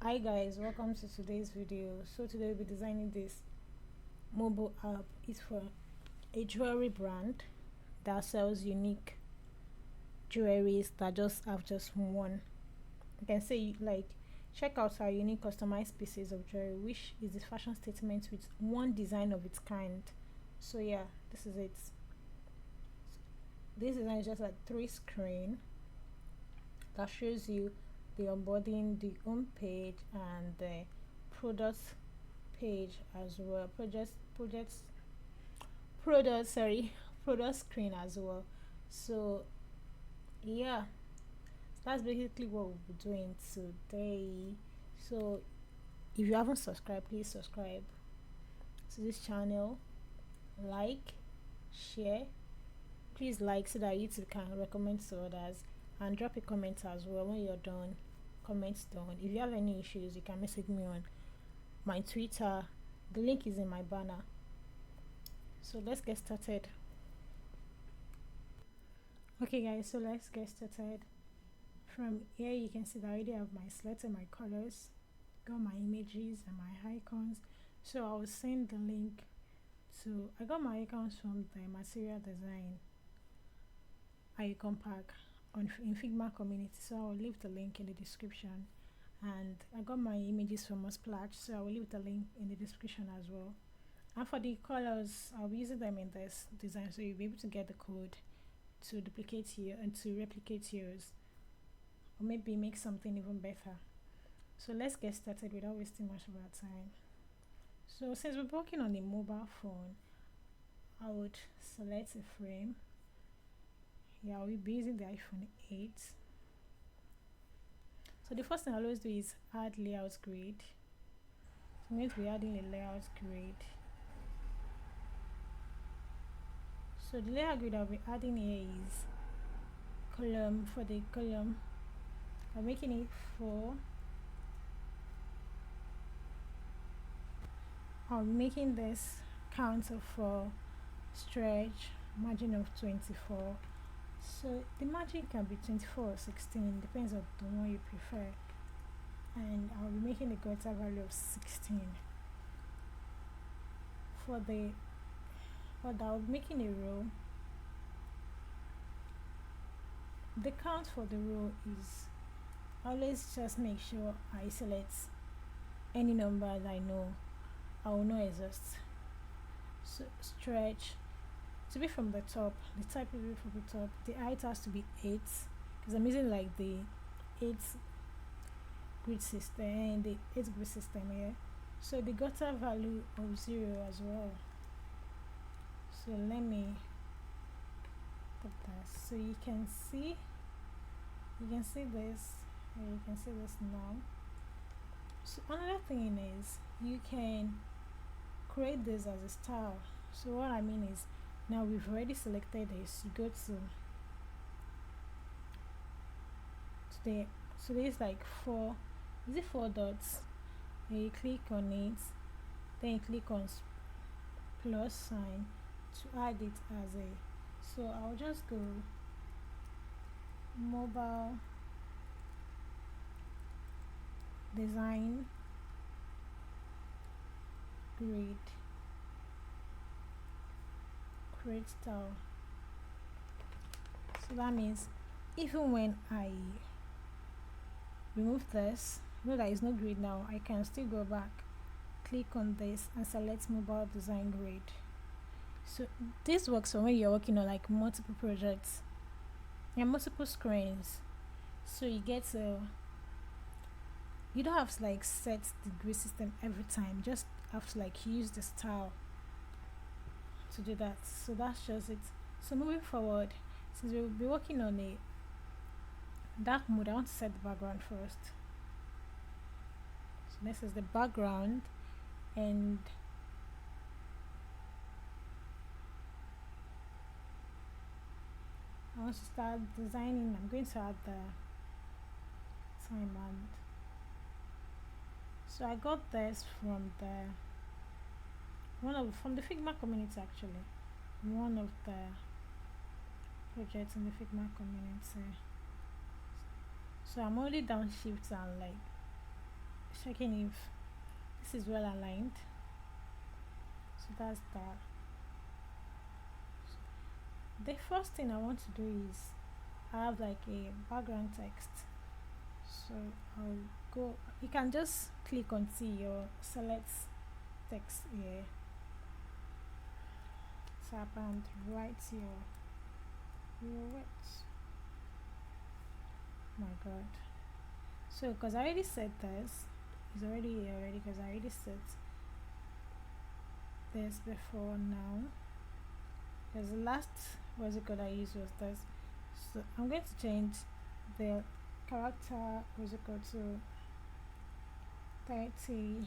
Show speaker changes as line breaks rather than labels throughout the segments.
Hi guys, welcome to today's video. So today we'll be designing this mobile app. It's for a jewelry brand that sells unique jewelries that just have just one. You can say like check out our unique customized pieces of jewelry, which is the fashion statement with one design of its kind. So yeah, this is it. This design is just like three screen that shows you the onboarding, the home page, and the product page as well. Product sorry, product screen as well. So yeah, that's basically what we'll be doing today. So if you haven't subscribed, please subscribe to this channel, like, share. Please like so that YouTube can recommend to others, and drop a comment as well when you're done. Comments done. If you have any issues, you can message me on my Twitter. The link is in my banner. So let's get started. Okay guys, so let's get started. From here you can see that I already have my selected my colors, got my images and my icons. So I will send the link to I got my icons from the material design icon pack in Figma community, so I'll leave the link in the description. And I got my images from Splash, so I will leave the link in the description as well. And for the colors, I'll be using them in this design, so you'll be able to get the code to duplicate here and to replicate yours, or maybe make something even better. So let's get started without wasting much of our time. So since we're working on a mobile phone, I would select a frame. Yeah, I'll be using the iPhone 8. So the first thing I'll always do is add layout grid. So I'm going to be adding a layout grid. So the layout grid I'll be adding here is column. For the column, I'm making it 4. I'm making this count of 4, stretch, margin of 24. So the margin can be 24 or 16, depends on the one you prefer. And I'll be making a greater value of 16. For I'll be making a row. The count for the row is always just make sure I select any number that I know I will not exhaust. So stretch to be from the top, the type will be from the top. The height has to be 8 because I'm using like the 8 grid system and the 8 grid system here. So the gutter value of 0 as well. So let me put that so you can see this, and you can see this now. So another thing is you can create this as a style. So what I mean is, now we've already selected this, you go to the so there's like 4 dots, and you click on it, then you click on plus sign to add it as a, so I'll just go mobile design grid create style. So that means even when I remove this, know that it's no grid now, I can still go back, click on this and select mobile design grid. So this works for when you're working on like multiple projects and multiple screens, so you get to, you don't have to like set the grid system every time, just have to like use the style to do that. So that's just it. So moving forward, since we'll be working on a dark mode, I want to set the background first. So this is the background, and I want to start designing. I'm going to add the time band. So I got this from the Figma community actually. One of the projects in the Figma community. So I'm only down shift and like checking if this is well aligned. So that's that. The first thing I want to do is I have like a background text. So I'll go, you can just click on see your select text here, tap and write your words. Oh my god. So because I already set this, it's already here already because I already set this before now. Because the last what's it called I used was this. So I'm going to change the character what's it called to 30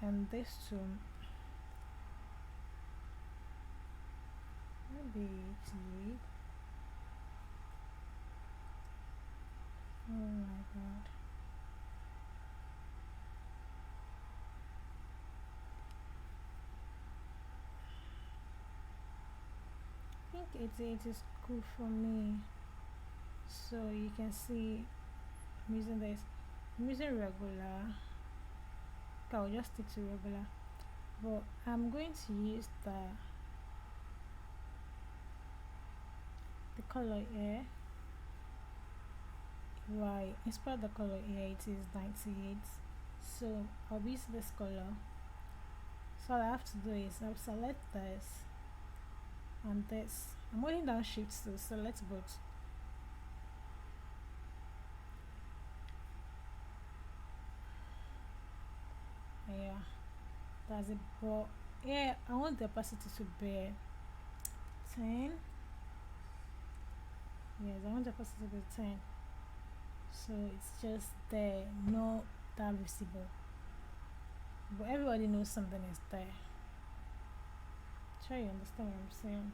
and this to maybe 88. Oh my god. I think 88 is good for me. So you can see I'm using this. I'm using regular. Okay, I'll just stick to regular. But I'm going to use the color here. Why instead the color here it is 98. So I'll use this color. So all I have to do is I'll select this and this. I'm holding down shift to select both. Yeah, that's it. But yeah, I want the opacity to be 10. Yes, I want the opacity to be 10. So it's just there, not that visible. But everybody knows something is there. Sure you understand what I'm saying.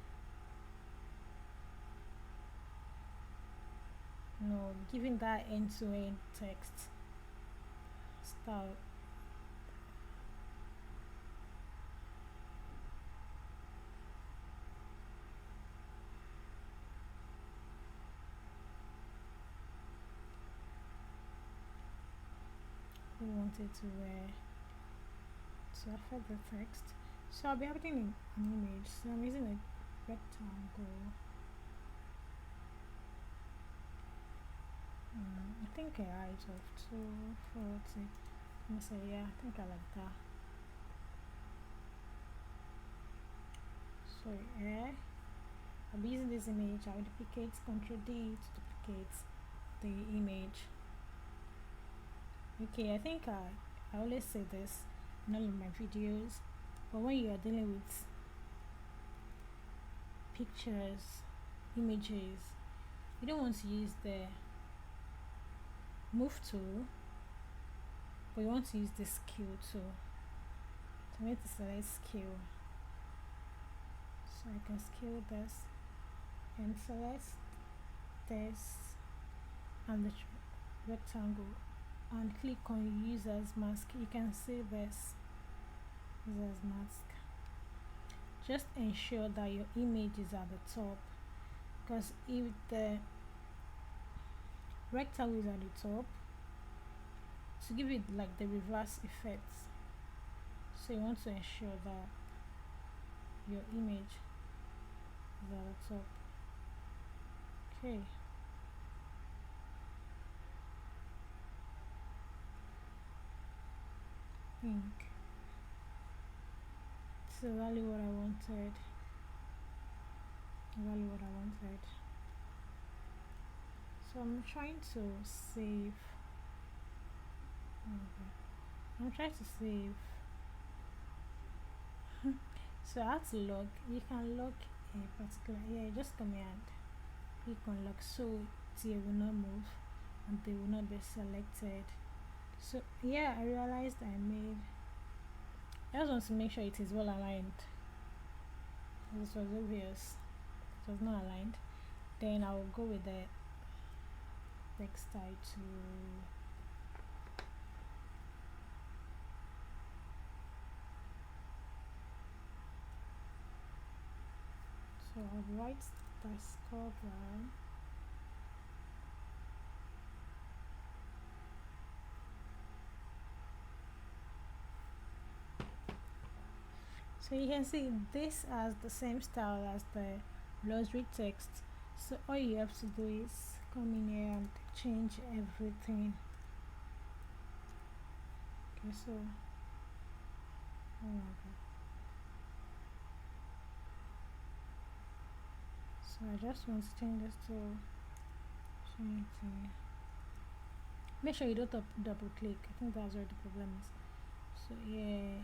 No, giving that end-to-end text style. We wanted to affect the text. So I'll be having an image. So I'm using a rectangle. I think a height of 240. Let me say yeah, I think I like that. So yeah, I'll be using this image. I'll duplicate, Ctrl D to duplicate the image. Okay, I think I always say this in all of my videos, but when you are dealing with pictures, images, you don't want to use the move tool, but you want to use the scale tool. So I'm going to select scale. So I can scale this and select this and the rectangle and click on users mask. You can see this users mask. Just ensure that your image is at the top, because if the rectangle is at the top, to give it like the reverse effect, so you want to ensure that your image is at the top. Okay, pink. This is exactly what I wanted. Exactly what I wanted. So I'm trying to save. Okay. I'm trying to save. So I have to lock. You can lock a particular. Yeah, just come here and click on lock, so they will not move and they will not be selected. So yeah, I realized I just want to make sure it is well aligned. This was obvious. It was not aligned. Then I will go with the text style to so I'll write discover. So you can see this has the same style as the glossary text. So all you have to do is come in here and change everything. Okay, so oh my god. So I just want to change this to 20. Make sure you don't double click. I think that's where the problem is. So yeah,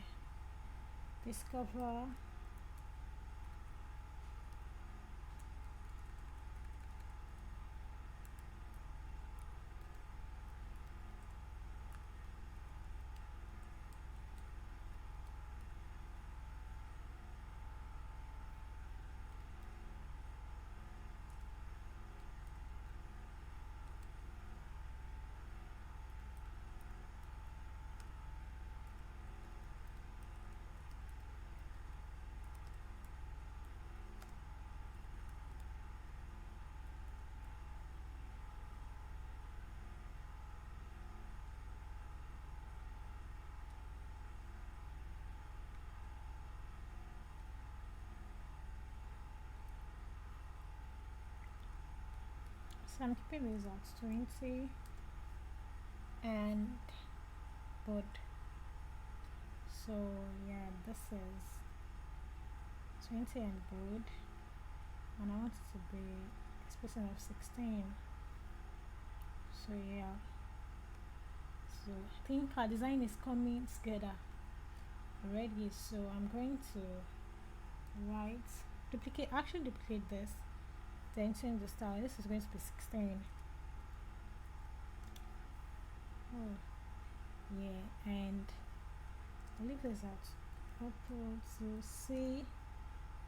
discover. So I'm keeping this at 20 and bold. So yeah, this is 20 and bold, and I want it to be spacing of 16. So yeah, so I think our design is coming together already. So I'm going to write, duplicate this, then change the style. This is going to be 16. Oh yeah, and I'll leave this out upload to see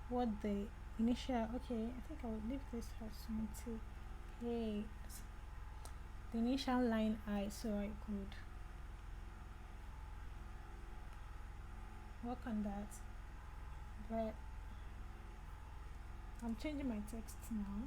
what the initial, okay, I think I'll leave this as 28, the initial line I, so I could work on that. But I'm changing my text now.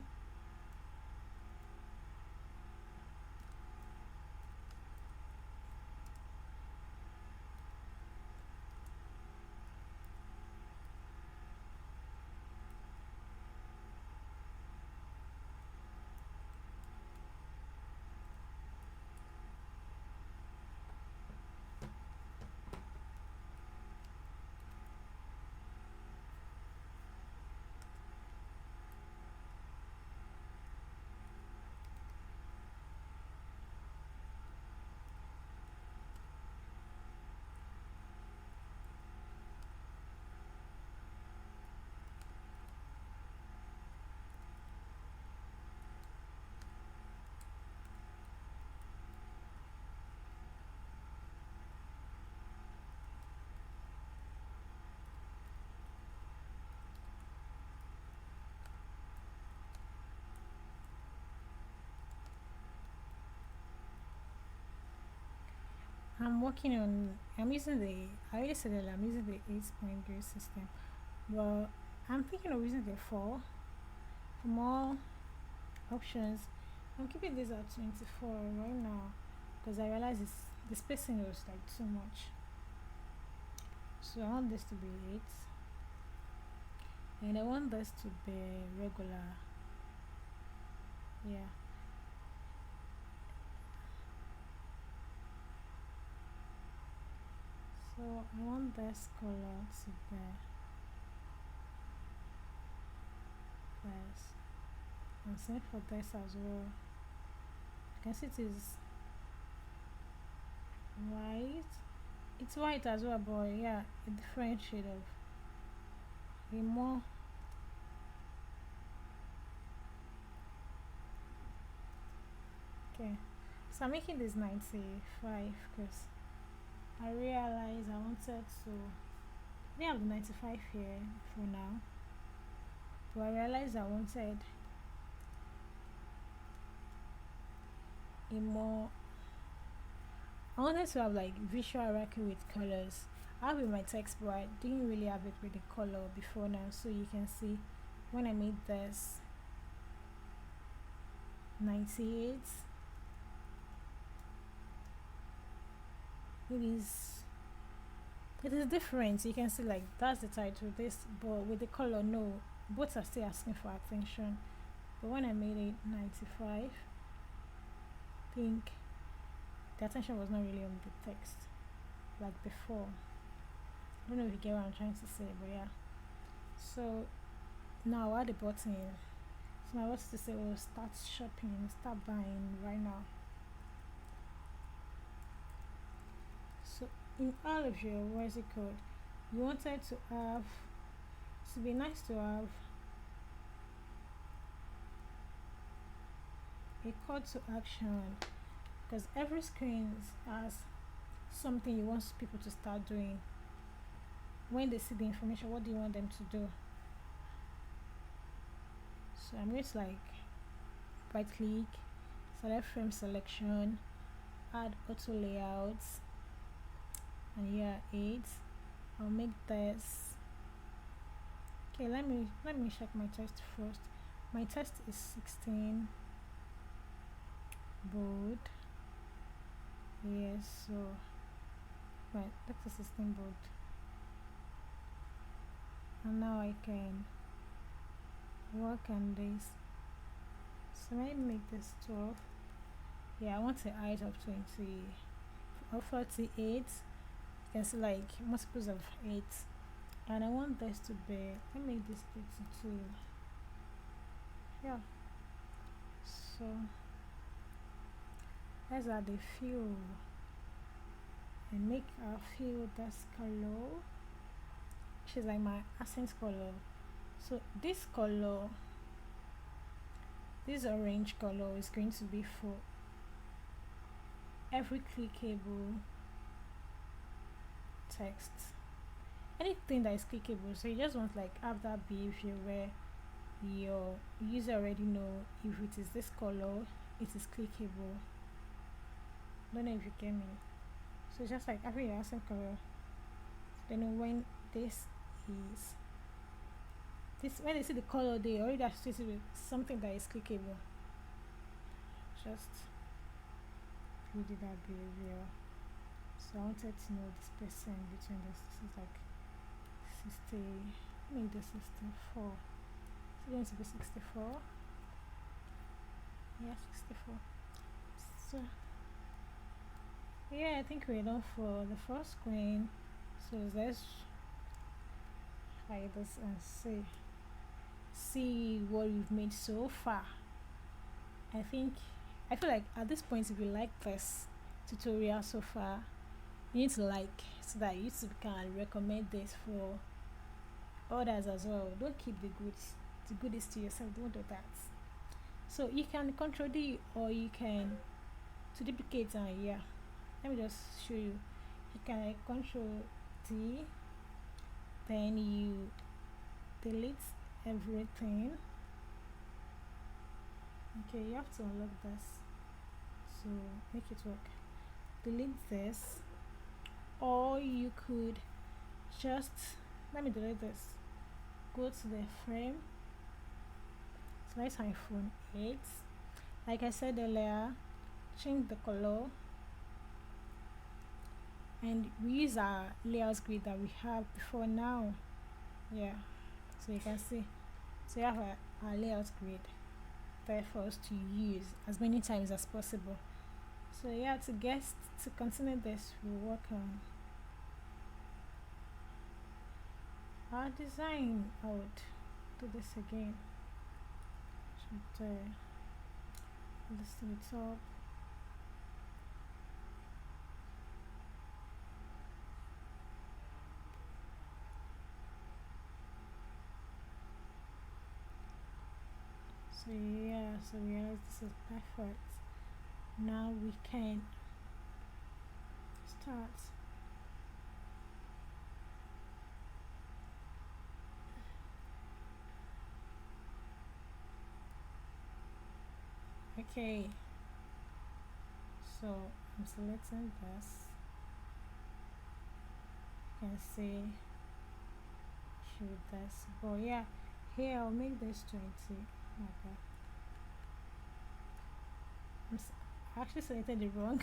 I'm using the, I already said that I'm using the 8-point grade system, but I'm thinking of using the 4 for more options. I'm keeping this at 24 right now because I realize the spacing was like too much. So I want this to be 8, and I want this to be regular. Yeah. So I want this color to be this, and same for this as well. You can see it is white. It's white as well, but yeah, a different shade of a more. Okay, so I'm making this 95 because I realized I wanted to. I have the 95 here for now, but I realized I wanted a more. I wanted to have like visual hierarchy with colors. I have with my text, but I didn't really have it with the color before now. So you can see when I made this 98, it is It is different. You can see like that's the title. This, but with the color, no. Both are still asking for attention. But when I made it 95, I think the attention was not really on the text like before. I don't know if you get what I'm trying to say, but yeah. So now I'll add the button. So I was to say, oh, start shopping, start buying right now. So in all of your what's it called, you wanted to have, to be nice to have a call to action, because every screen has something you want people to start doing. When they see the information, what do you want them to do? So I'm going to like right click, select frame selection, add auto layouts, and here 8. I'll make this. Okay, let me check my text first. My text is 16 bold. Yes, so right, that's a 16 bold. And now I can work on this. So let me make this 12. Yeah, I want a height of 20 or 48. You can see like multiples of 8. And I want this to be, let me make this 32. Yeah. So let's add a fill and make our fill this color, which is like my accent color. So this color, this orange color, is going to be for every clickable text, anything that is clickable. So you just want like have that behavior where your user already know if it is this color, it is clickable. Don't know if you get me. So it's just like having your accent color, then when this is this, when they see the color, they already associate with something that is clickable. Just really that behavior. So I wanted to know this percent between this. This is like 60. Make the 64. It's going to be 64. Yeah, 64. So yeah, I think we're done for the first screen. So let's hide this and see what we've made so far. I feel like at this point, if you like this tutorial so far, you need to like, so that YouTube can recommend this for others as well. Don't keep the goodies to yourself. Don't do that. So you can control D, or you can to duplicate, and yeah, let me just show you. You can like control D, then you delete everything. Okay, you have to unlock this, so make it work. Delete this, or you could just, let me delete this, go to the frame, select iPhone 8, like I said earlier, change the color, and we use our layouts grid that we have before now. Yeah, so you can see, so you have our layout grid there for us to use as many times as possible. So yeah, to continue this, we'll work on our design. I would do this again. Should this to the top. So yeah, so we realize this is perfect. Now we can start. Okay, so I'm selecting this. You can see shoot this, but yeah, here I'll make this 20. Okay, I actually selected the wrong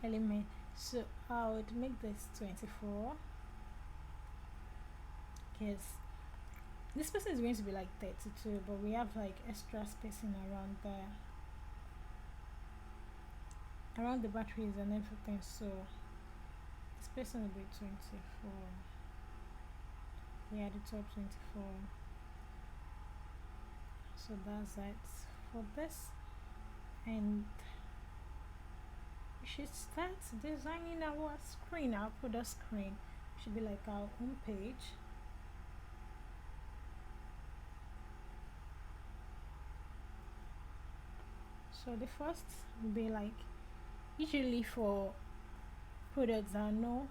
element. So I would make this 24 because this person is going to be like 32, but we have like extra spacing around the batteries and everything, so this person will be 24. Yeah, the top 24. So that's it for this, and we should start designing our screen. Our product screen should be like our home page. So the first will be like, usually for products I know,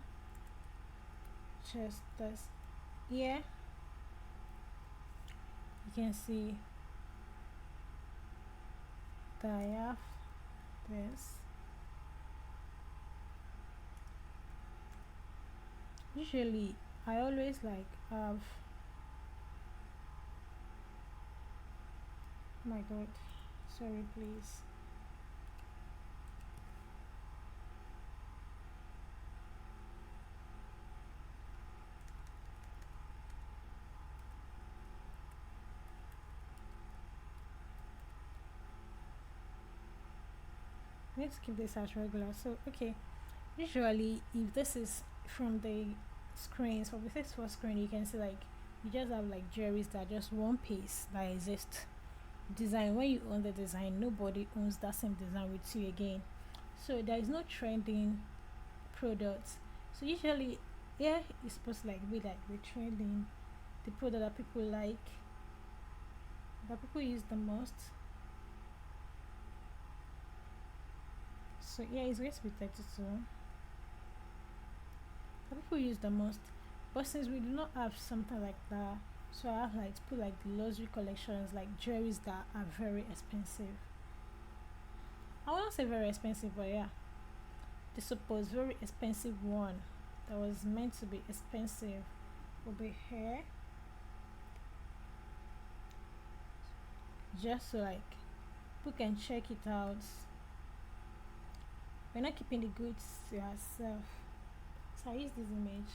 just this here you can see that I have this. Usually I always like have, oh my god, sorry please. Let's keep this as regular. So okay, usually if this is from the screens, for this first screen, you can see like you just have like jewelries that are just one piece that exists. Design, when you own the design, nobody owns that same design with you again, so there is no trending products. So usually here is supposed to like be like the trending, the product that people like, that people use the most. So yeah, it's going to be 32 that people use the most, but since we do not have something like that, so I have like to put like the luxury collections, like jewelries that are very expensive. I won't say very expensive, but yeah, the supposed very expensive one that was meant to be expensive will be here, just so like people can check it out. We're not keeping the goods to ourselves. So I use this image.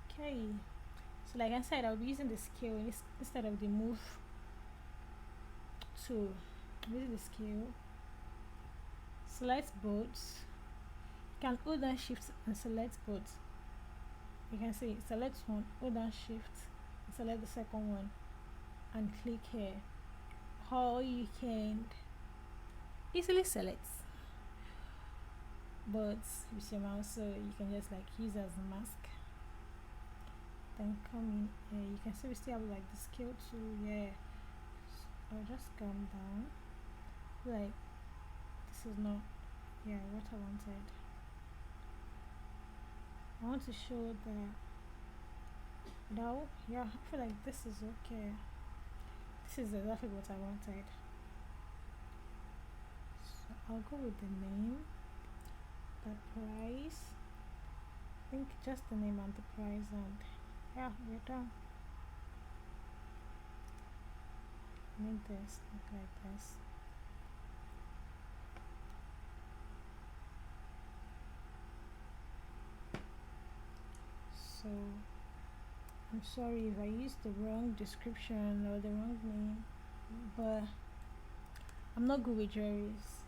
Okay, so like I said, I'll be using the scale instead of the move tool. I'm using the scale. Select both. You can hold down shift and select both. You can see select one, hold down shift, select the second one, and click here. Or you can easily select, but with your mouse, so you can just like use as a mask. Then come in here, you can see we still have like the scale tool. Yeah, so I'll just come down. Like this is not, yeah, what I wanted. I want to show that now, yeah, I feel like this is okay. This is exactly what I wanted. So I'll go with the name, the price, I think just the name and the price, and yeah, we're done. Make this look like this. So I'm sorry if I used the wrong description or the wrong name, but I'm not good with jewelries.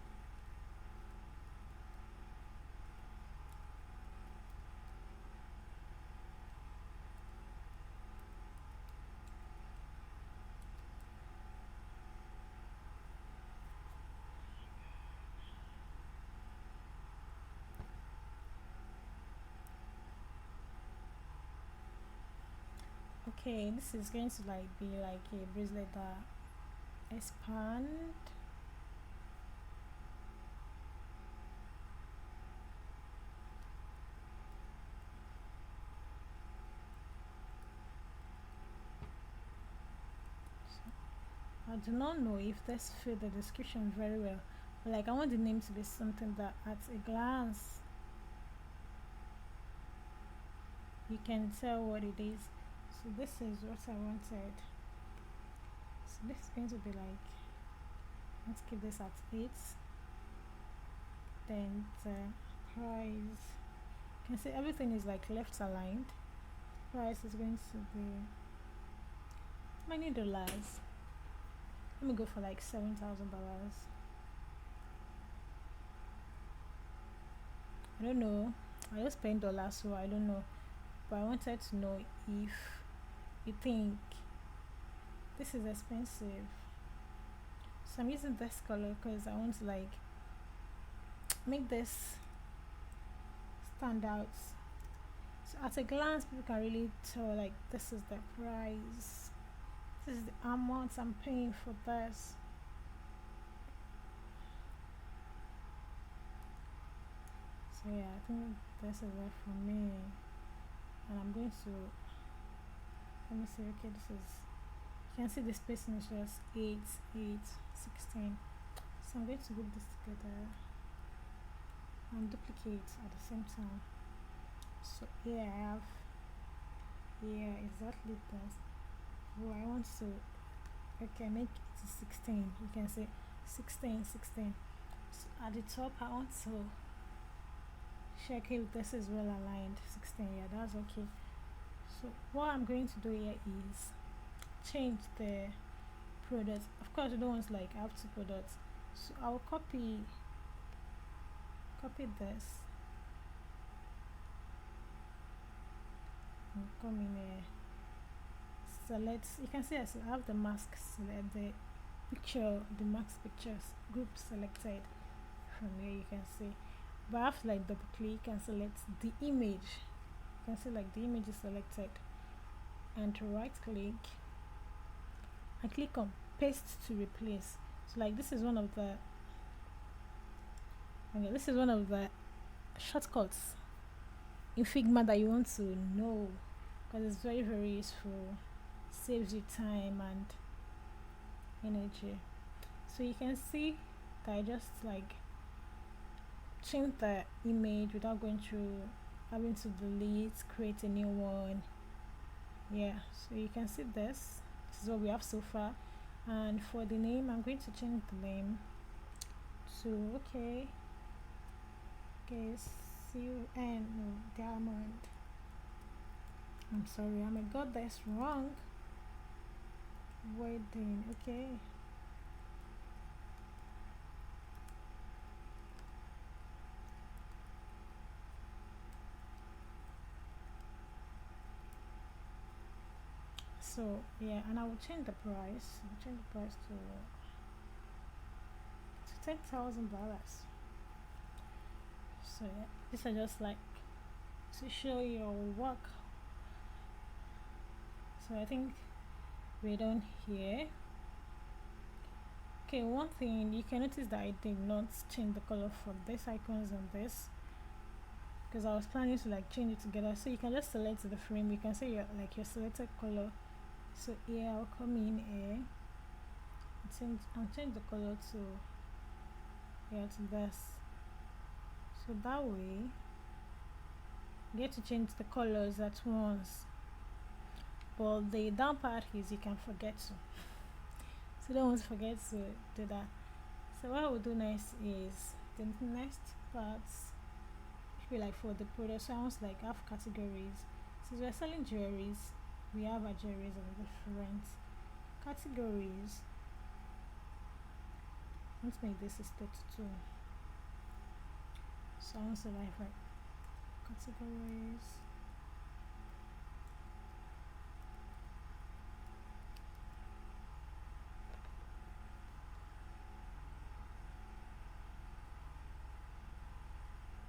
Okay, this is going to like be like a bracelet that expand. I do not know if this fit the description very well, but like I want the name to be something that at a glance you can tell what it is. So this is what I wanted. So this is going to be like, let's keep this at 8. Then the price, you can see everything is like left aligned. Price is going to be many dollars. Let me go for like $7,000. I don't know. I just spent dollars, so I don't know. But I wanted to know if you think this is expensive. So I'm using this color because I want to like make this stand out. So at a glance, people can really tell like this is the price. This is the amount I'm paying for this. So yeah, I think this is it for me. And I'm going to, let me see, okay, this is, you can see the spacing is just 8, 8, 16. So I'm going to group this together and duplicate at the same time. So here I have, yeah, exactly this. Oh, I want to, okay, make it to 16. You can say 16, 16. So at the top, I want to check if this is well aligned. 16, yeah, that's okay. So what I'm going to do here is change the product. Of course, you don't want to like have two products. So I'll copy this and come in here. Select. You can see I have the mask select, the picture, the mask pictures group selected. From here you can see, but I have to like double click and select the image. You can see like the image is selected, and to right click and click on paste to replace. So like this is one of the, okay, this is one of the shortcuts in Figma that you want to know, because it's very very useful, saves you time and energy. So you can see that I just like change the image without going through having to delete, create a new one. Yeah, so you can see this is what we have so far. And for the name, I'm going to change the name to, okay, CUN, no, diamond. I'm sorry, I got this wrong. Wedding, okay. So yeah, and I will change the price. I'll change the price to $10,000. So yeah, these are just like to show your work. So I think we're done here. Okay, one thing you can notice that I did not change the color for this icons on this, because I was planning to like change it together. So you can just select the frame. You can say your like your selected color. So here I'll come in here and change the color to, yeah, to this. So that way you get to change the colors at once. But the down part is you can forget to. So don't want to forget to do that. So what I will do next is the next parts should be like for the product. So I want to like have categories. Since we're selling jewelries, we have our jewelries in different categories. Let's make this is 32. So I want to like categories.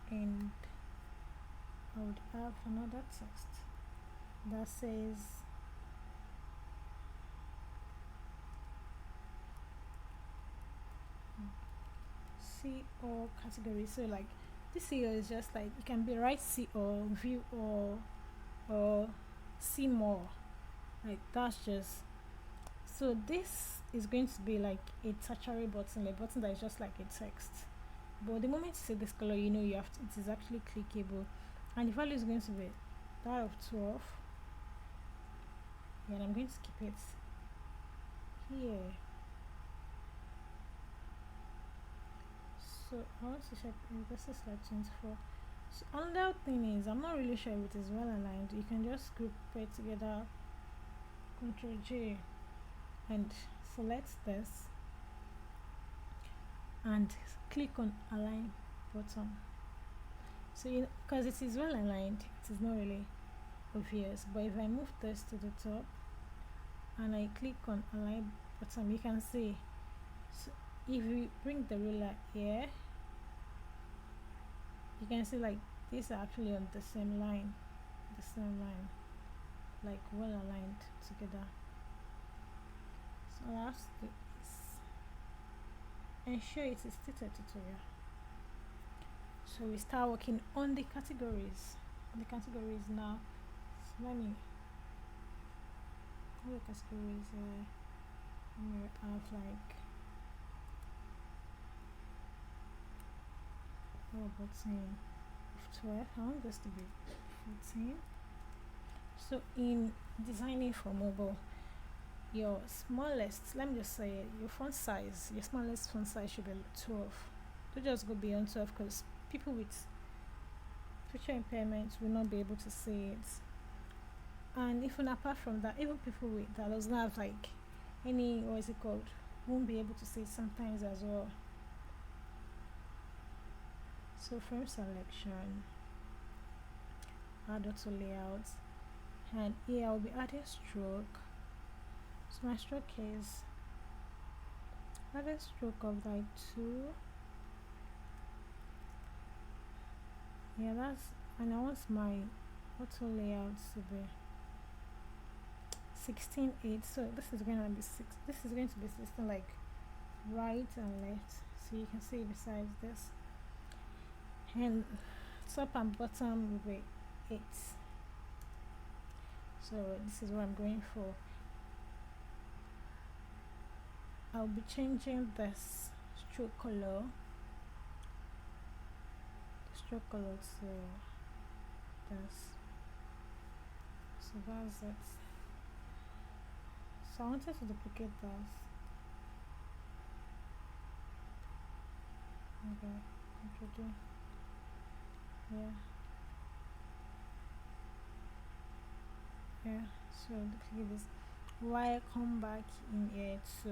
And I would have another text that says see all categories. So like this see all is just like you can be right see all, view all, or see more. Like that's just, so this is going to be like a tertiary button, a button that is just like a text. But the moment you see this color, you know you have to, it is actually clickable, and the value is going to be that of 12. Yeah, and I'm going to keep it here. So I want to check if this is like 24. So another thing is I'm not really sure if it is well aligned. You can just group it together, Ctrl J, and select this and click on align button. So you, because it is well aligned, it is not really obvious, but if I move this to the top and I click on align button, you can see. So if we bring the ruler here, you can see like these are actually on the same line, like well aligned together. So I'll have to do is ensure it is stated tutorial. So we start working on the categories. Now. So let me the categories. Let me have like button of 12. I want this to be 14. So in designing for mobile, your smallest, let me just say it, your smallest font size should be 12. Don't just go beyond 12 because people with visual impairments will not be able to see it. And even apart from that, even people with that does not have like any, what is it called, won't be able to see it sometimes as well. So frame selection, add auto layout, and here I'll be adding stroke. So my stroke is add a stroke of like 2. Yeah, that's, and I want my auto layout to be 16:8. So this is going to be 6. This is going to be 16 like right and left. So you can see besides this, and top and bottom will be 8. So this is what I'm going for. I'll be changing this stroke color to this. So that's it. So I wanted to duplicate this. Okay, Control D. Yeah, so duplicate this. Why come back in here to,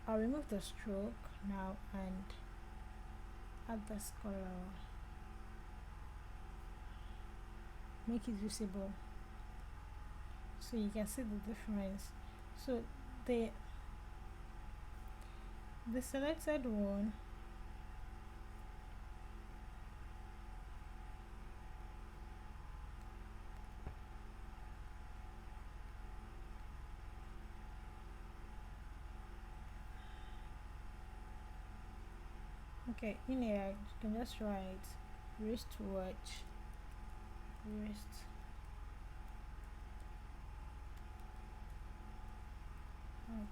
I'll remove the stroke now and add this color, make it visible so you can see the difference. So the selected one, okay, in here you can just write wristwatch, wrist watch.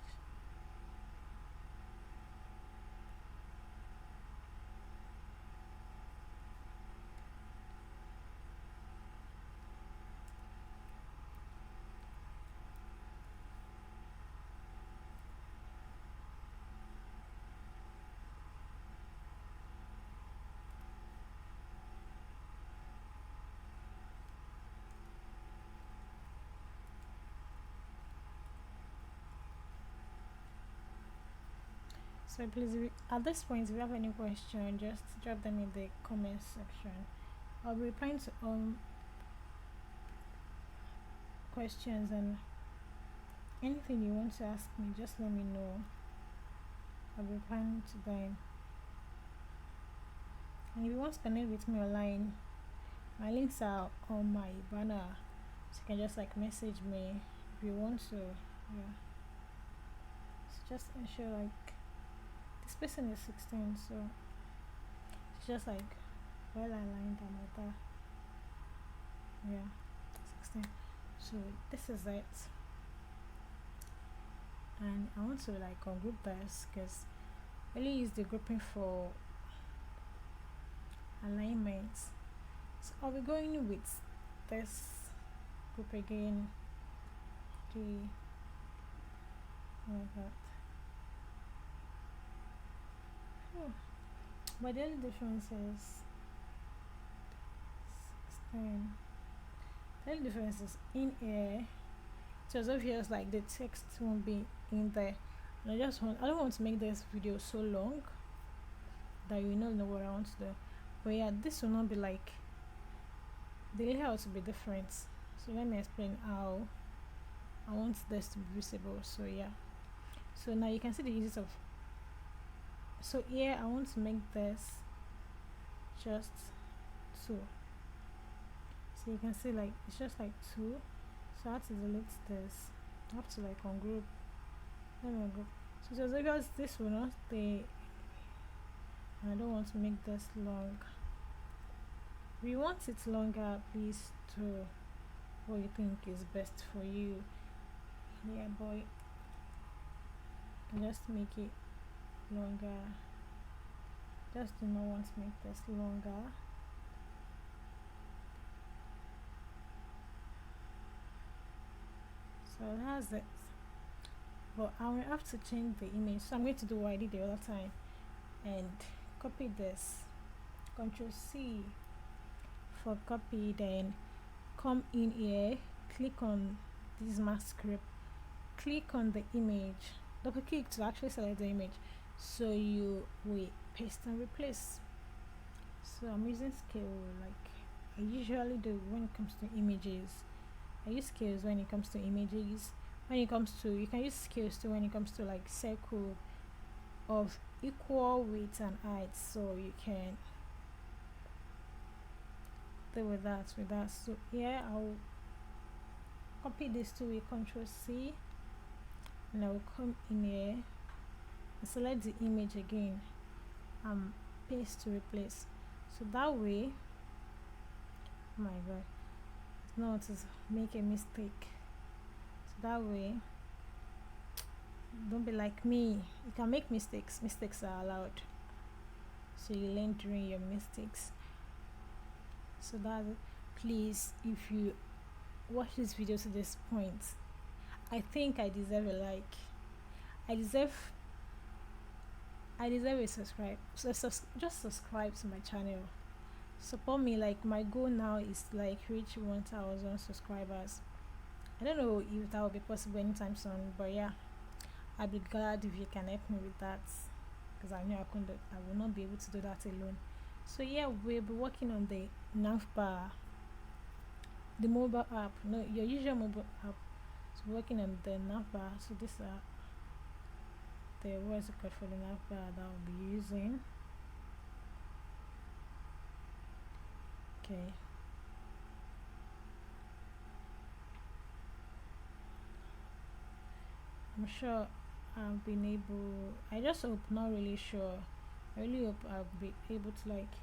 So please, at this point, if you have any question, just drop them in the comment section. I'll be replying to questions, and anything you want to ask me, just let me know. I'll be replying to them. And if you want to connect with me online, my links are on my banner, so you can just like message me if you want to. Yeah. So just ensure like this person is 16, so it's just like well aligned and all that. Yeah, 16. So this is it, and I want to like ungroup this because I really use the grouping for alignments. So I'll be going with this group again, like that. Oh, but the only difference is 16. The only difference is in here. So it's obvious like the text won't be in there. And I don't want to make this video so long that you don't know what I want to do. But yeah, this will not be like, the layout will be different. So let me explain how I want this to be visible. So yeah, so now you can see the uses of, so here I want to make this just 2. So you can see like it's just like 2. So I have to delete this. I have to like ungroup. Let me go. So just because this will not stay, and I don't want to make this long. If you want it longer, please do what you think is best for you. Yeah, boy. Just make it longer. Just do not want to make this longer. So that's it. But I will have to change the image. So I'm going to do what I did the other time and copy this. Ctrl C for copy, then come in here, click on this mask script, click on the image, double click to actually select the image, so you will paste and replace. So I'm using scale like I usually do when it comes to images. I use scales when it comes to images. When it comes to, you can use scales too when it comes to like circle of equal width and height, so you can do with that. So here I'll copy this to with Ctrl C, and I will come in here and select the image again and paste to replace. So that way, oh my god, it's not to make a mistake. So that way, don't be like me. You can make mistakes. Mistakes are allowed. So you learn during your mistakes. So that, please, if you watch this video to this point, I think I deserve a like. I deserve a subscribe. So just subscribe to my channel. Support me. Like my goal now is like reach 1,000 subscribers. I don't know if that will be possible anytime soon, but yeah, I'd be glad if you can help me with that, because I know I will not be able to do that alone. So yeah, we'll be working on the navbar, the mobile app, no, your usual mobile app. So working on the navbar. So these are the what's it called for the navbar that I'll be using. Okay. I'm sure I've been able, I just hope, not really sure, I really hope I'll be able to like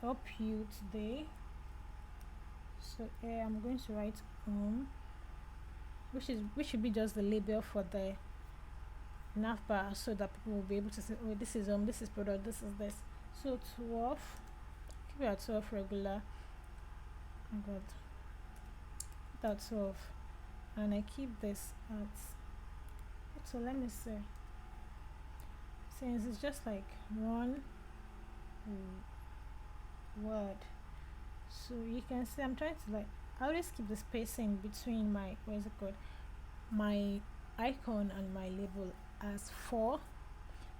help you today. So I'm going to write which should be just the label for the navbar, so that people will be able to say, oh, this is product, this is this. So 12, keep it at 12 regular. Oh god, that's 12, and I keep this at, so let me see, since it's just like one word, so you can see I'm trying to like, I always keep the spacing between my my icon and my label as 4.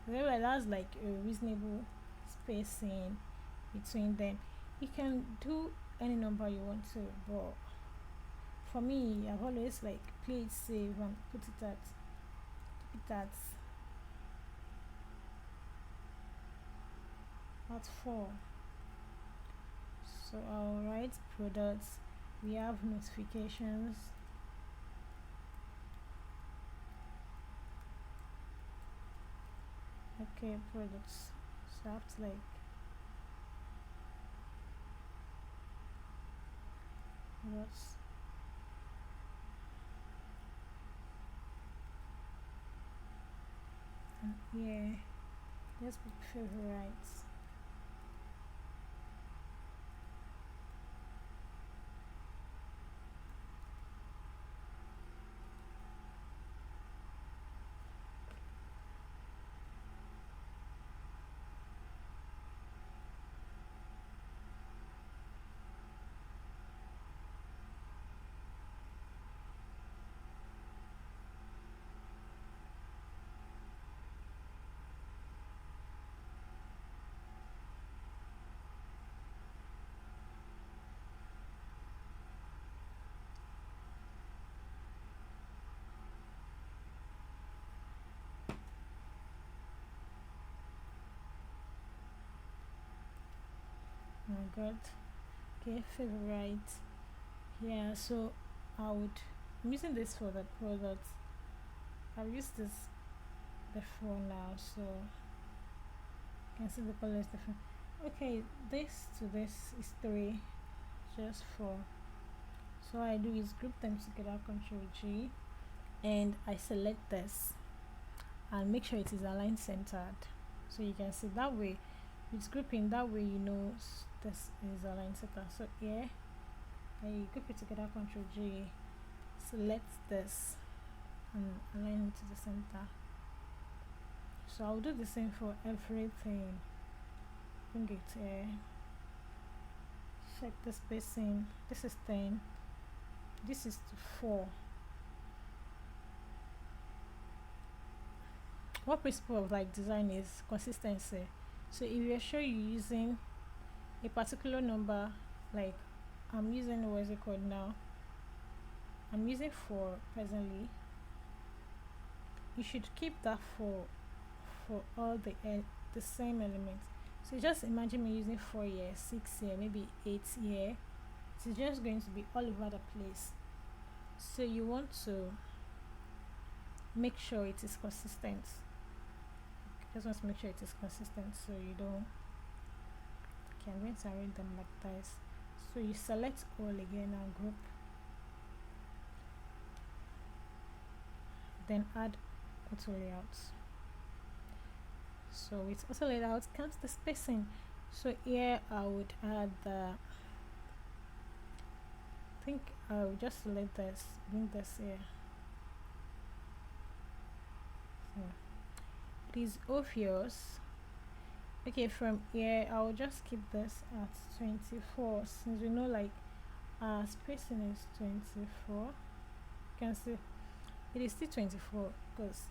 Remember, that's like a reasonable spacing between them. You can do any number you want to, but for me, I've always like play it safe and keep it at 4. So I'll write products. We have notifications. Okay, products. So I have to like products. And yeah, let's put favorites. god. Okay, favorite. Yeah, so I'm using this for the product. I've used this before now, so you can see the color is different. Okay, this to this is 3, just 4. So what I do is group them together, Control G, and I select this and make sure it is aligned centered. So you can see that way it's grouping, that way you know this is aligned centered. So here I group it together, Control G, select this and align it to the center. So I'll do the same for everything. Bring it here, check the spacing. This is 10, this is 4. What principle of like design is consistency. So if you're sure you're using a particular number, like I'm using, what is it called now, I'm using 4 presently, you should keep that for all the same elements. So just imagine me using 4 here, 6 here, maybe 8 here. It's just going to be all over the place. So you want to make sure it is consistent. Just want to make sure it is consistent, so you don't. Okay, I'm going to arrange them like this. So you select all again and group, then add auto layouts. So with auto layout comes the spacing. So here I would add the, I think I'll just select this, bring this here. So it is obvious. Okay, from here I'll just keep this at 24, since we know like spacing is 24. You can see it is still 24 because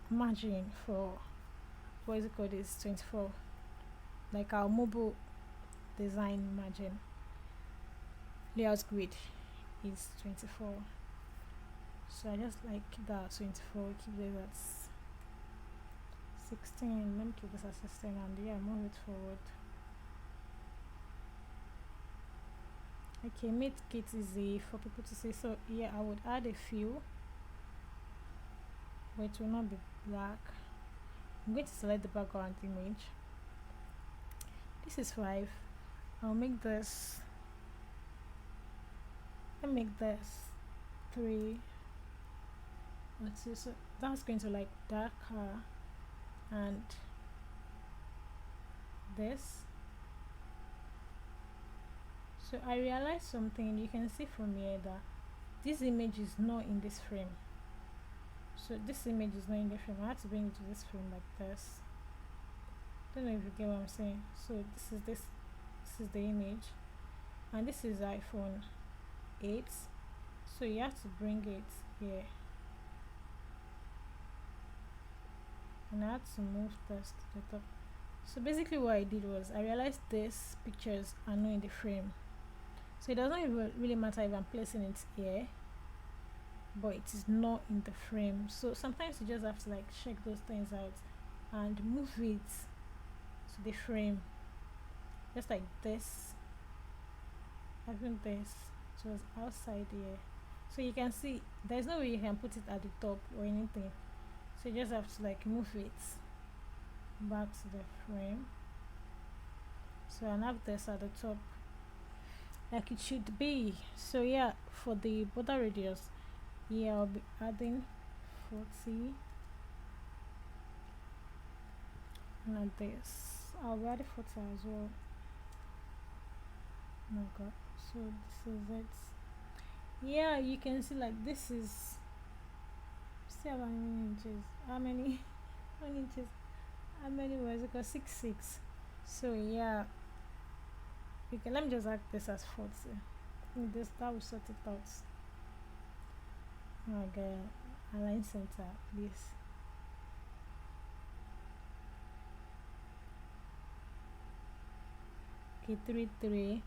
margin for what is it called is 24, like our mobile design margin layout grid is 24. So I just like keep that at 24, keep this at 16. Let me keep this at 16 and yeah, move it forward. Okay, make it easy for people to see. So yeah, I would add a few, but it will not be black. I'm going to select the background image. This is 5. I'll make this, and make this 3 or 2. So that's going to like darker, and this. So I realized something. You can see from here that this image is not in this frame. So this image is not in the frame. I had to bring it to this frame like this. Don't know if you get what I'm saying. So this is the image, and this is iPhone 8. So you have to bring it here, and I had to move this to the top. So basically what I did was I realized these pictures are not in the frame. So it doesn't even really matter if I'm placing it here, but it is not in the frame. So sometimes you just have to like check those things out and move it to the frame, just like this. I think this was outside here, so you can see there's no way you can put it at the top or anything. So you just have to like move it back to the frame. So I have this at the top like it should be. So yeah, for the border radius, yeah, I'll be adding 40, and at this I'll be adding 40 as well. Oh my god. So this is it. Yeah, you can see like this is, see how many inches, how many how many inches, how many was it called, 6. So yeah, you can, let me just add this as 40. I think this, that will sort it out. Oh my god, align center please. Okay, 3.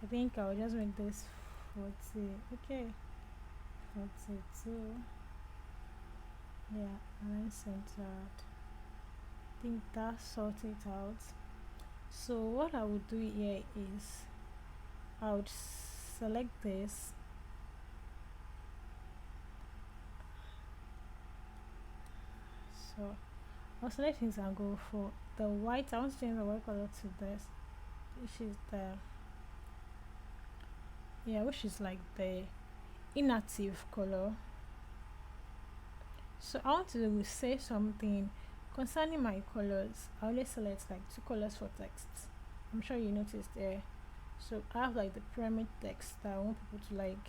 I think I'll just make this 40. Okay, 42. Yeah, align centered. I think that sorts it out. So what I would do here is I would select this. So I'll select things and go for the white. I want to change the white color to this, which is the, yeah, which is like the inactive color. So I want to say something concerning my colors. I always select like two colors for text. I'm sure you noticed there. So I have like the primary text that I want people to like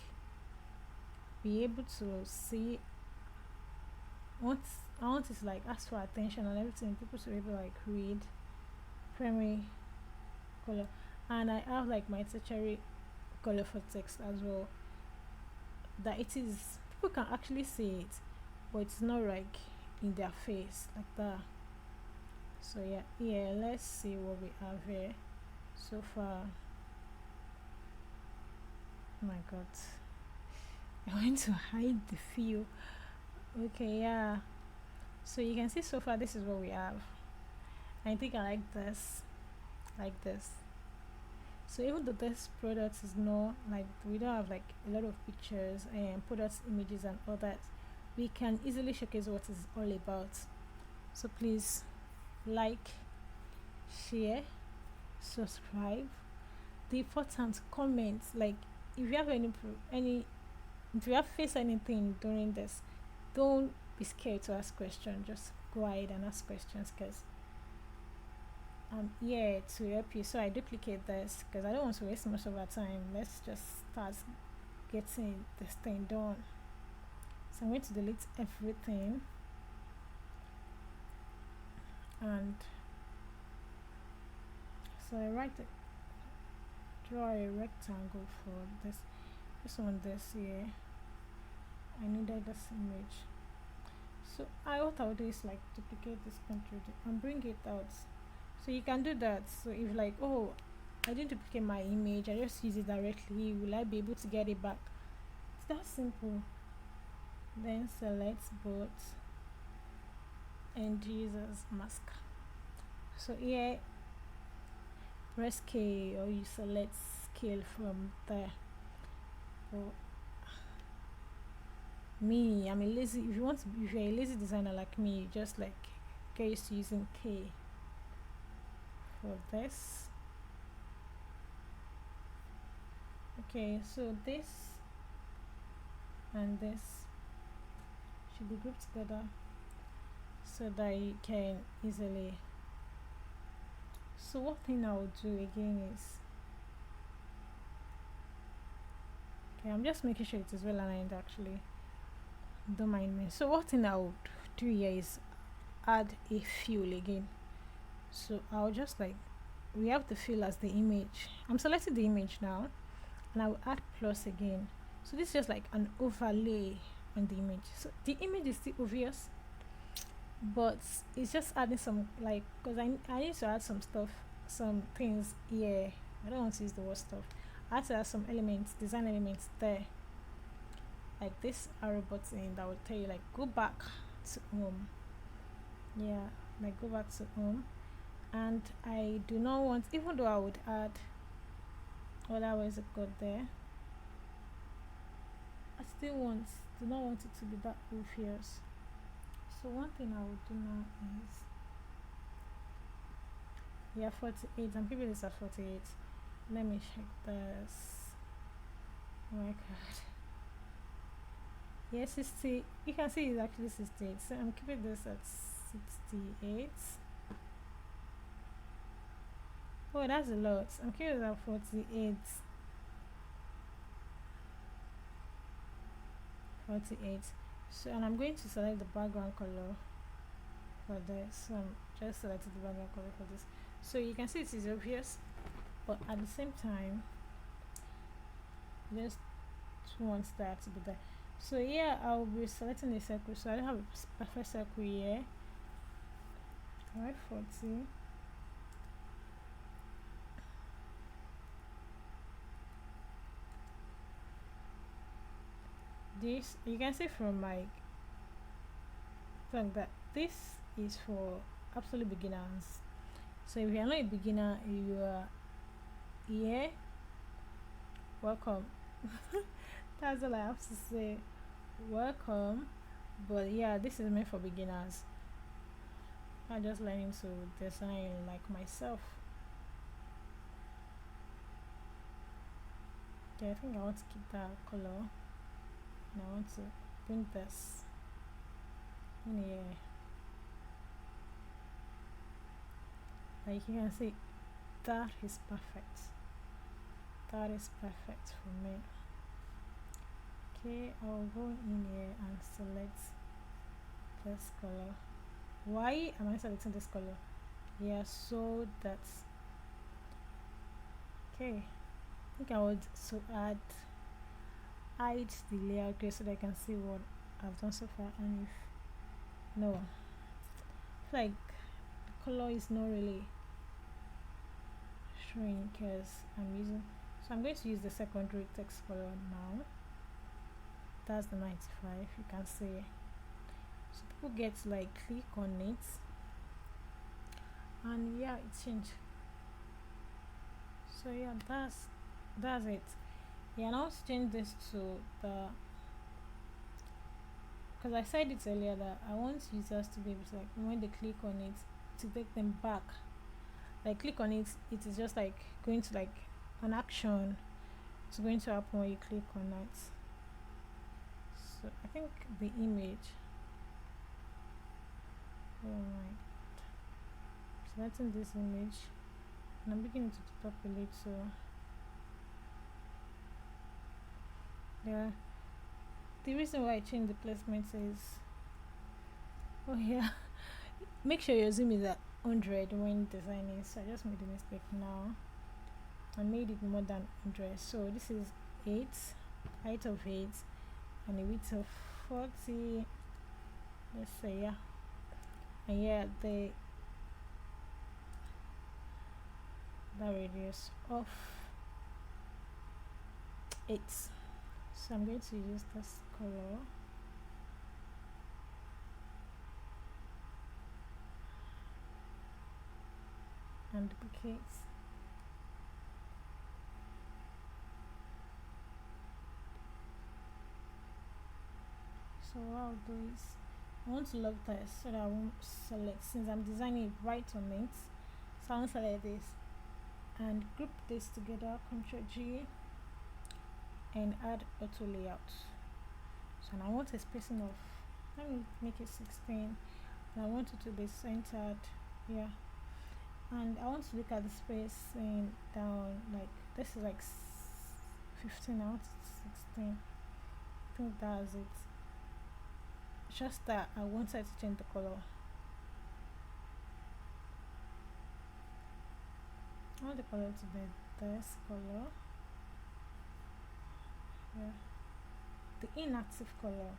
be able to see. What I want is like ask for attention and everything. People to be able to like read primary color, and I have like my tertiary color for text as well. That it is, people can actually see it, but it's not like in their face like that. So yeah, let's see what we have here so far. Oh my god, I want to hide the feel. Okay, yeah, so you can see so far this is what we have. I think I like this. So even though this product is not like, we don't have like a lot of pictures and product images and all that, we can easily showcase what it's all about. So please like, share, subscribe. The important comment, like if you have any if you have faced anything during this, don't be scared to ask questions. Just go ahead and ask questions, because I'm here to help you. So I duplicate this because I don't want to waste much of our time. Let's just start getting this thing done. So I'm going to delete everything, and so I draw a rectangle for this one, this here. I needed this image. So what I'll do is like duplicate this country and bring it out. So you can do that. So if like, oh, I didn't duplicate my image, I just use it directly, will I be able to get it back? It's that simple. Then select both and Jesus mask. So here, press K or you select scale from there. For me, I'm a lazy, if you're a lazy designer like me, you just like get used to using K for this. Okay, so this and this should be grouped together so that you can easily. So what thing I will do again is, okay, I'm just making sure it is well aligned actually, don't mind me. So what thing I would do here is add a fill again. So I'll just like, we have the fill as the image. I'm selecting the image now, and I will add plus again. So this is just like an overlay on the image. So the image is still obvious, but it's just adding some, like, because I need to add some stuff, some things here. I don't want to use the word stuff. I have to add some elements, design elements there, like this arrow button that will tell you like go back to home. Yeah, like go back to home. And I do not want, even though I would add otherwise it got there, I still do not want it to be that obvious. So one thing I will do now is, yeah, 48. I'm keeping this at 48. Let me check this. Oh my god. Yeah, 60. You can see it's actually 68. So I'm keeping this at 68. Oh, that's a lot. I'm keeping it at 48. 48. So, and I'm going to select the background color for this. So I'm just selecting the background color for this. So you can see it is obvious, but at the same time, just want that to be there. So here I'll be selecting a circle. So I don't have a perfect circle here. Alright, 40. This you can see from my thing that this is for absolute beginners. So if you're not a beginner, you are here, welcome. That's all I have to say. Welcome. But yeah, this is meant for beginners. I'm just learning to design like myself. Okay, I think I want to keep that color, and I want to bring this in here. Like you can see, that is perfect. That is perfect for me. Okay, I'll go in here and select this color. Why am I selecting this color? Yeah, so that's okay. I think I would so hide the layer gray so that I can see what I've done so far. And if no, I feel like the color is not really showing because I'm using, so I'm going to use the secondary text color now. That's the 95. You can see, so people get like click on it, and yeah, it changed. So yeah, that's it. Yeah, now let's change this to the, because I said it earlier that I want users to be able to, like, when they click on it, to take them back. Like click on it, it is just like going to like an action. It's going to happen when you click on it. So I think the image. Oh my. Selecting this image, and I'm beginning to populate. So yeah, the reason why I changed the placement is, oh yeah, make sure your zoom is at 100 when designing. So I just made a mistake now. I made it more than 100. So this is 8, height of 8, and a width of 40. Let's say, yeah. And yeah, the radius of 8. So I'm going to use this color. And duplicate. So what I'll do is, I want to lock this so that I won't select, since I'm designing it right on it. So I want to select this and group this together, Ctrl G, and add auto layout. So now I want a spacing of, let me make it 16, and I want it to be centered here. And I want to look at the spacing down, like this is like 15, I want it 16. I think that's it. Just that I wanted to change the color. I want the color to be this color. Yeah. The inactive color.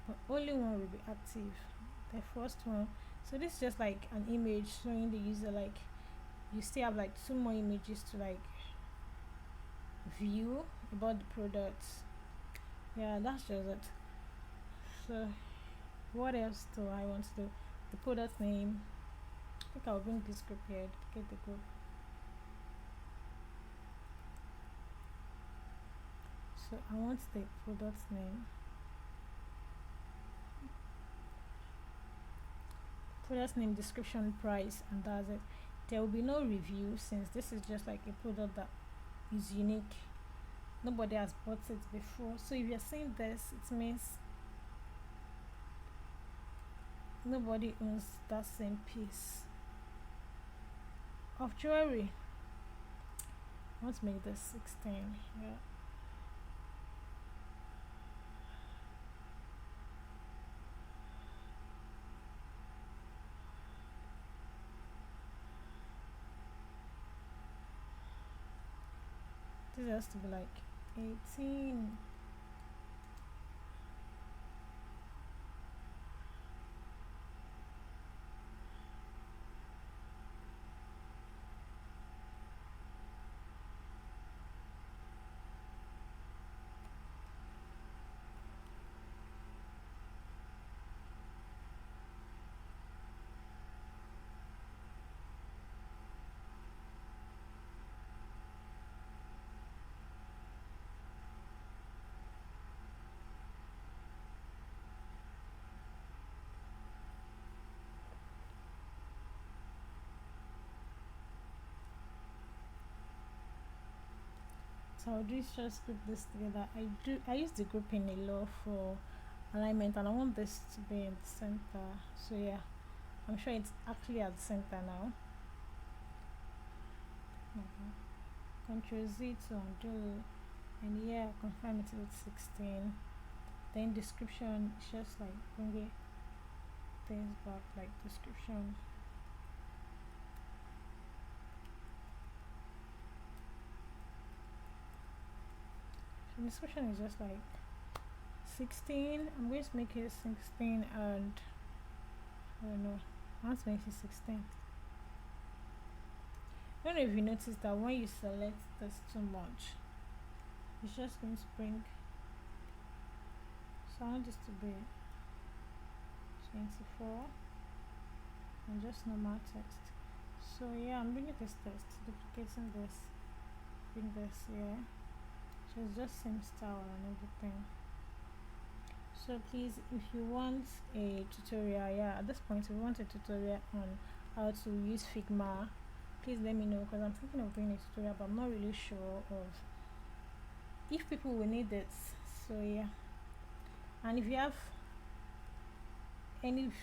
But only one will be active. The first one. So this is just like an image showing the user, like you still have like 2 more images to like view about the products. Yeah, that's just it. So what else do I want to do? The product name. I think I'll bring this group here, duplicate the group. So I want the product name. Product name, description, price, and that's it. There will be no review since this is just like a product that is unique. Nobody has bought it before. So if you're saying this, it means nobody owns that same piece of jewelry. I want to make this 16. Yeah. This has to be like 18. So I'll just group this together. I use the grouping a lot for alignment, and I want this to be in the center. So yeah, I'm sure it's actually at the center now. Control Z to undo, and yeah, confirm it with 16. Then description is just like bring it things back, like description. So description is just like 16. I'm going to make it 16, and I don't know, I want to make it 16. I don't know if you notice that when you select this too much, it's just going to bring. So I want this to be 24 and just normal text. So yeah, I'm bringing this text, duplicating this, bring this here. So it's just same style and everything. So please, if you want a tutorial, yeah, at this point, if you want a tutorial on how to use Figma, please let me know, because I'm thinking of doing a tutorial, but I'm not really sure of if people will need it. So yeah, and if you have anything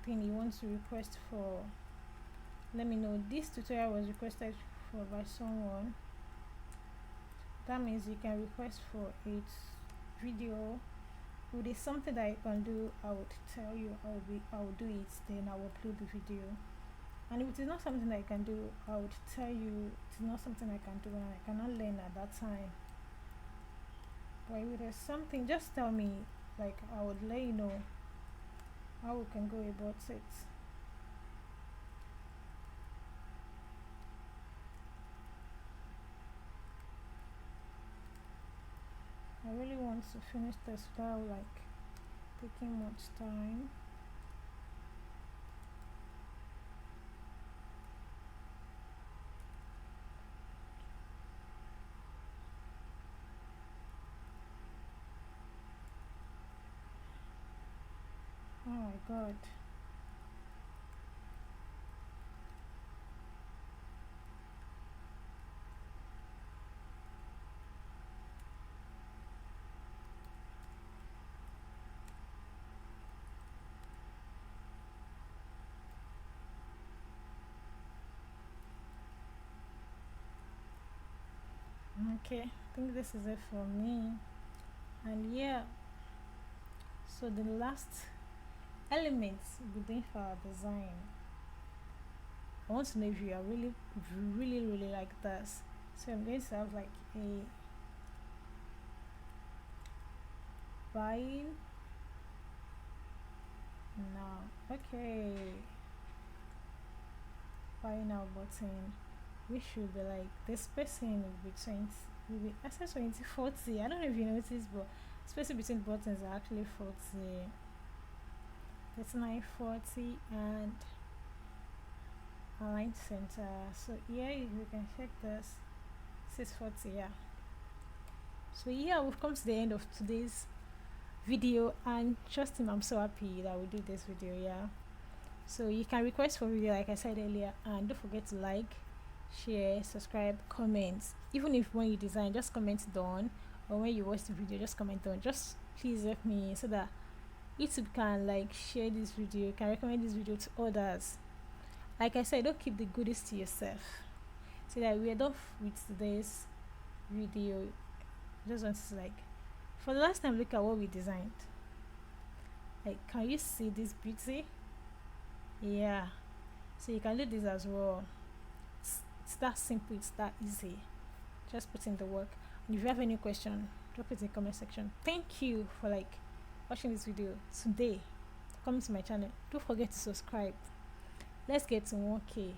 you want to request for, let me know. This tutorial was requested for by someone. That means you can request for a video. If it is something that I can do, I would tell you I will do it, then I will upload the video. And if it is not something I can do, I would tell you it's not something I can do and I cannot learn at that time. But if there's something, just tell me, like I would let you know how we can go about it. I really want to finish this without like taking much time. Oh my god. Okay, I think this is it for me. And yeah, so the last elements within for our design, I want to know if you are really, really like this. So I'm going to have like a buying now. Okay, buy now button, which should be like the spacing will be 20, will be access 40. I don't know if you noticed, but spacing between buttons are actually 40. It's 940 and align center. So here you can check this 640. Yeah. So yeah, we've come to the end of today's video, and trust him, I'm so happy that we did this video. Yeah, so you can request for video like I said earlier, and don't forget to like, share, subscribe, comment. Even if when you design, just comment down, or when you watch the video, just comment down. Just please help me so that YouTube can like share this video, can recommend this video to others. Like I said, don't keep the goodies to yourself. So that we're done with today's video. Just want to like, for the last time, look at what we designed. Like, can you see this beauty? Yeah, so you can do this as well. It's that simple, it's that easy. Just put in the work. And if you have any question, drop it in the comment section. Thank you for like watching this video today. Coming to my channel, don't forget to subscribe. Let's get to 1K.